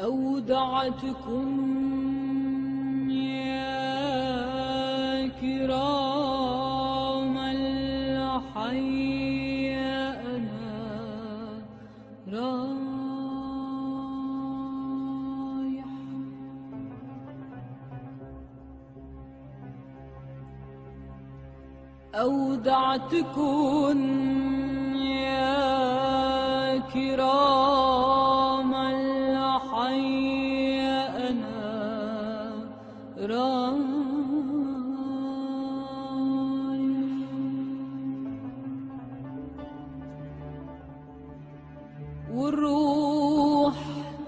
أودعتكم يا كرام الحي أنا رايح. أودعتكم يا كرام الحي أنا رايح. والروح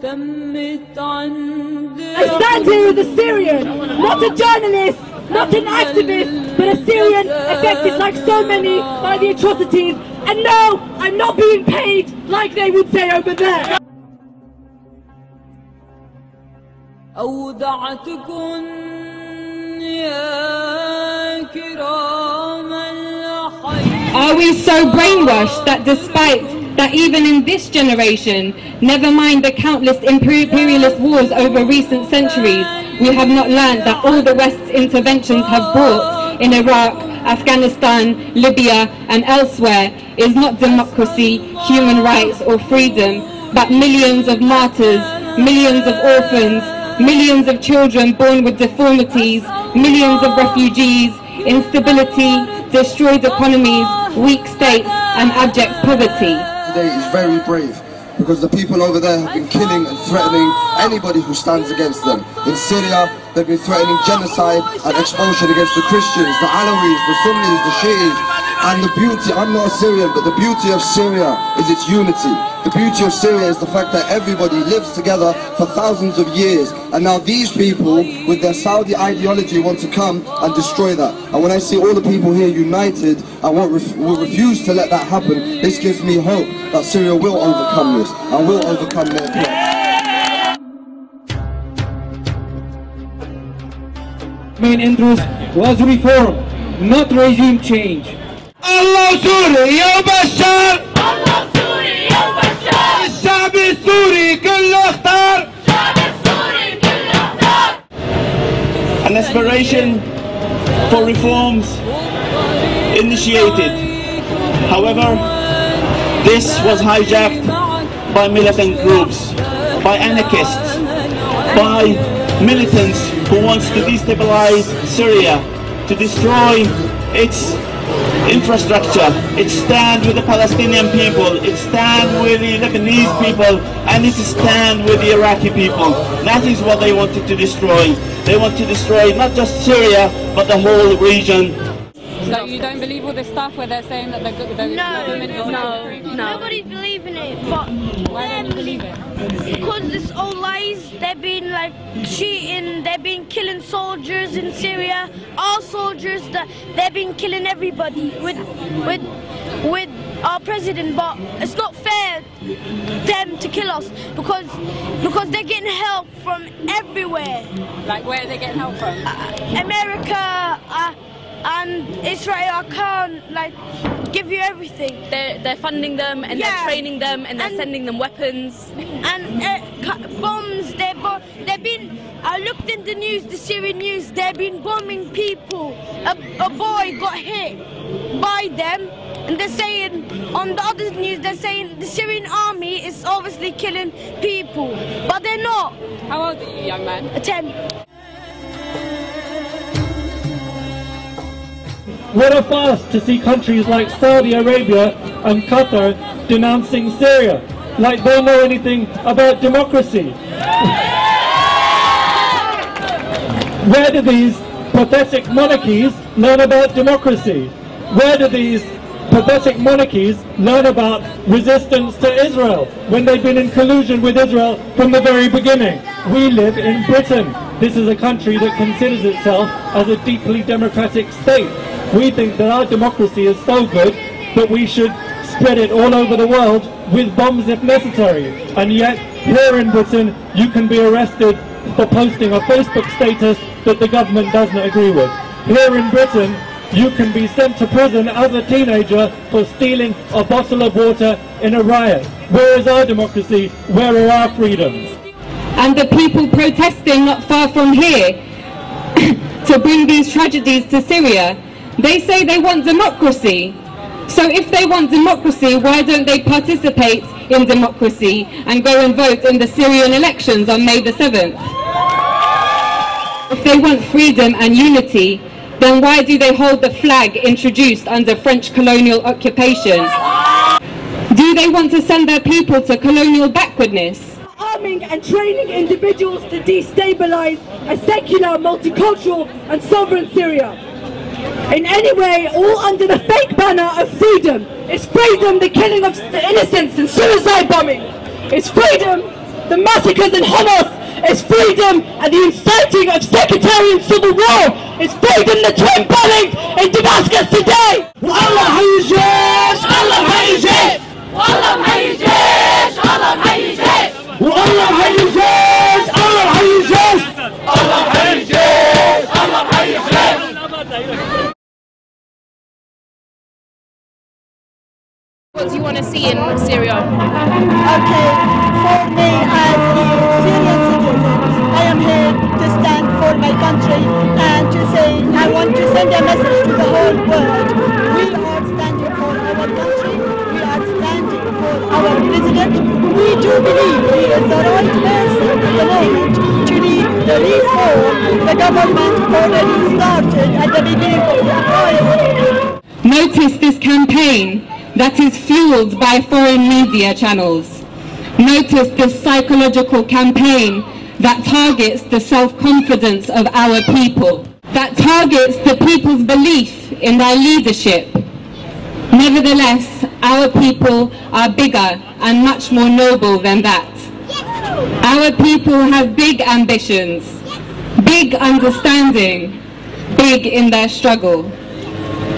تمت عند I stand here as a Syrian, not a journalist, not an activist, but a Syrian affected like so many by the atrocities. And no, I'm not being paid like they would say over there. أودعتكم يا كرام الحي. Are we so brainwashed that despite that even in this generation, never mind the countless imperialist wars over recent centuries, we have not learned that all the West's interventions have brought in Iraq, Afghanistan, Libya and elsewhere is not democracy, human rights or freedom, but millions of martyrs, millions of orphans, millions of children born with deformities, millions of refugees, instability, destroyed economies, weak states and abject poverty. Today is very brave because the people over there have been killing and threatening anybody who stands against them. In Syria, they've been threatening genocide and expulsion against the Christians, the Alawis, the Sunnis, the Shi'is. And the beauty, I'm not a Syrian, but the beauty of Syria is its unity. The beauty of Syria is the fact that everybody lives together for thousands of years. And now these people, with their Saudi ideology, want to come and destroy that. And when I see all the people here united, I will refuse to let that happen. This gives me hope that Syria will overcome this and will overcome their threat. Main interest was reform, not regime change. الله سوري يا بشار، الله سوري يا بشار، الشعب السوري كله اختار، الشعب السوري كله اختار. An aspiration for reforms initiated. However, this was hijacked by militant groups, by anarchists, by militants who wants to destabilize Syria, to destroy its infrastructure, it stand with the Palestinian people, it stand with the Lebanese people, and it stand with the Iraqi people. That is what they wanted to destroy. They want to destroy not just Syria, but the whole region. So you don't believe all this stuff where they're saying that the government is no. Nobody's believing it, but why don't you believe it? Because it's all lies. They've been like cheating, they've been killing soldiers in Syria, all soldiers, they've been killing everybody with our president, but it's not fair them to kill us because they're getting help from everywhere. Like where are they getting help from? America and Israel can't like give you everything. They're funding them and they're training them and they're sending them weapons and bombs. They've been. I looked in the news, the Syrian news. They've been bombing people. A boy got hit by them, and they're saying on the other news they're saying the Syrian army is obviously killing people, but they're not. How old are you, young man? 10. What a farce to see countries like Saudi Arabia and Qatar denouncing Syria, like they know anything about democracy. Where do these pathetic monarchies learn about democracy? Where do these pathetic monarchies learn about resistance to Israel when they've been in collusion with Israel from the very beginning? We live in Britain. This is a country that considers itself as a deeply democratic state. We think that our democracy is so good that we should spread it all over the world with bombs if necessary. And yet, here in Britain, you can be arrested for posting a Facebook status that the government does not agree with. Here in Britain, you can be sent to prison as a teenager for stealing a bottle of water in a riot. Where is our democracy? Where are our freedoms? and the people protesting not far from here to bring these tragedies to Syria, they say they want democracy. So if they want democracy, why don't they participate in democracy and go and vote in the Syrian elections on May the 7th? If they want freedom and unity, then why do they hold the flag introduced under French colonial occupation? Do they want to send their people to colonial backwardness? Arming and training individuals to destabilize a secular, multicultural and sovereign Syria. In any way, all under the fake banner of freedom. It's freedom, the killing of innocents and suicide bombing. It's freedom, the massacres in Hamas. It's freedom and the inciting of sectarian civil war. It's freedom, the twin bombings in Damascus today. Allah hayyish, Allah hayyish, Allah hayyish, Allah hayyish, Allah hayyish, Allah hayyish, Allah hayyish, Allah hayyish. What do you want to see in Syria? Okay, for me as a Syrian citizen, I am here to stand for my country and to say I want to send a message to the whole world. We are standing for our country, we are standing for our president. We do believe he is the right person at the moment to lead the reform the government already started at the beginning of the crisis. Notice this campaign that is fueled by foreign media channels. Notice this psychological campaign that targets the self-confidence of our people, that targets the people's belief in their leadership. Nevertheless, our people are bigger and much more noble than that. Our people have big ambitions, big understanding, big in their struggle.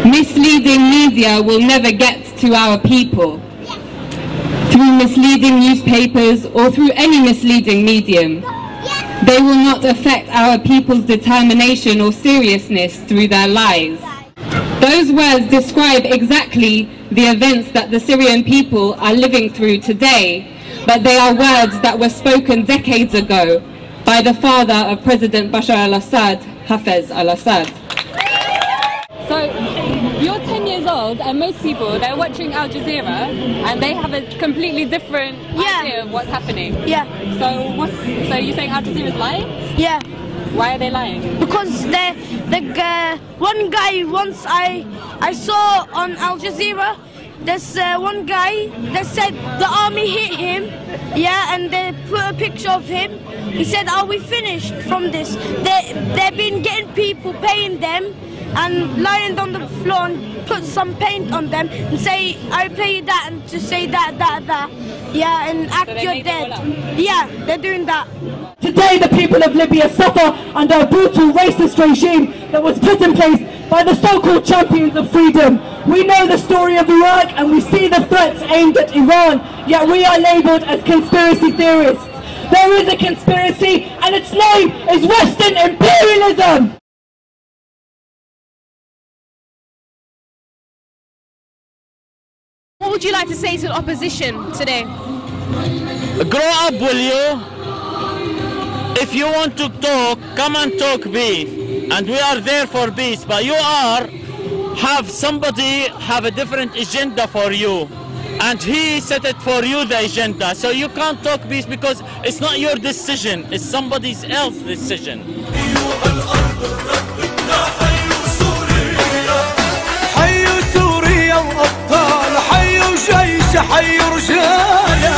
Misleading media will never get to our people. Through misleading newspapers or through any misleading medium, they will not affect our people's determination or seriousness through their lies. Those words describe exactly the events that the Syrian people are living through today, but they are words that were spoken decades ago by the father of President Bashar al-Assad, Hafez al-Assad. So, you're 10 years old and most people, they're watching Al Jazeera and they have a completely different idea of what's happening. Yeah. So you're saying Al Jazeera is lying? Yeah. Why are they lying? Because one guy once I saw on Al Jazeera, there's one guy that said the army hit him, yeah, and they put a picture of him. He said, "Are we finished from this?" They've been getting people, paying them, and lying on the floor and put some paint on them and say, "I pay you that," and to say that, yeah, and act So you're dead. Yeah, they're doing that. Today the people of Libya suffer under a brutal racist regime that was put in place by the so-called champions of freedom. We know the story of Iraq and we see the threats aimed at Iran, yet we are labelled as conspiracy theorists. There is a conspiracy and its name is Western imperialism! What would you like to say to the opposition today? Grow up, will you? If you want to talk, come and talk peace. And we are there for peace, but have a different agenda for you. And he set it for you, the agenda. So you can't talk peace because it's not your decision, it's somebody else's decision. حي رجالة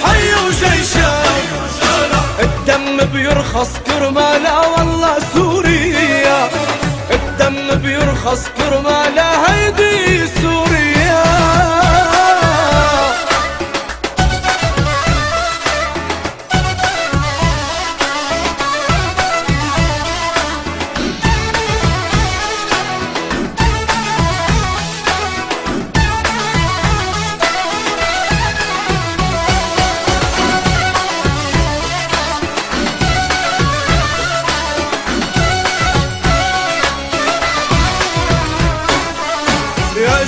حي وجيشة الدم بيرخص كرمالها والله سوريا الدم بيرخص كرمالها هيدي سوريا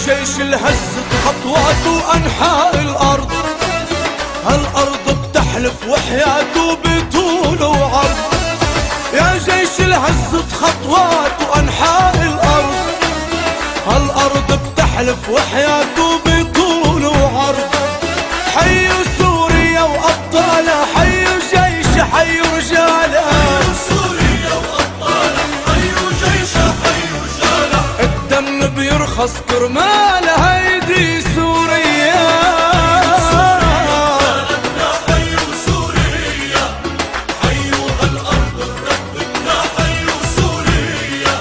جيش الهز خطواته أنحاء الأرض هالأرض بتحت بتحلف وحياته بطول وعرض، يا جيش الهزة خطوات وأنحاء الأرض، هالأرض بتحلف وحياته بطول وعرض. حيوا سوريا وأبطالها، حيوا جيش حيوا رجالها، حيوا سوريا وأبطالها، حيوا جيش حيوا رجالها. الدم بيرخص كرمالها هيدي سوريا، حيوا سوريا، حيوا هالأرض ربنا، حيوا سوريا.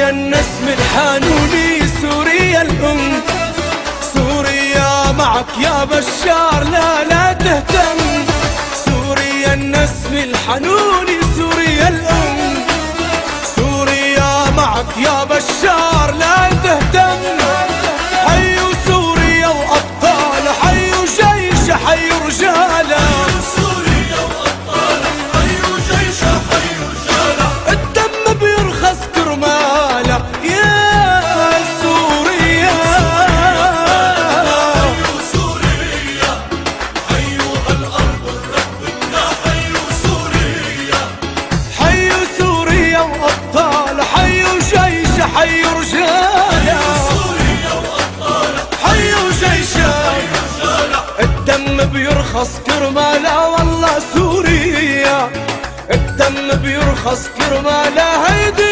النسم الحانوني، سوريا الأم، سوريا معك يا بشار لا لا تهتم. سوريا النسم الحانوني، سوريا الأم، سوريا معك يا بشار لا تهتم. حيوا سوريا وأبطال، حيوا جيش حيوا رجالا، سوريا وأبطال، حيوا جيش حيوا رجالا. الدم بيرخص كرماله يا سوريا، حيوا سوريا، حيوا هالأرض ربنا، حيوا سوريا. حيوا سوريا وأبطال، حيوا جيش حيوا رجالا، سوريا وأبطال، حيوا جيش حيوا رجالا. الدم بيرخص كرماله والله سوريا، الدم بيرخص كرماله هيدي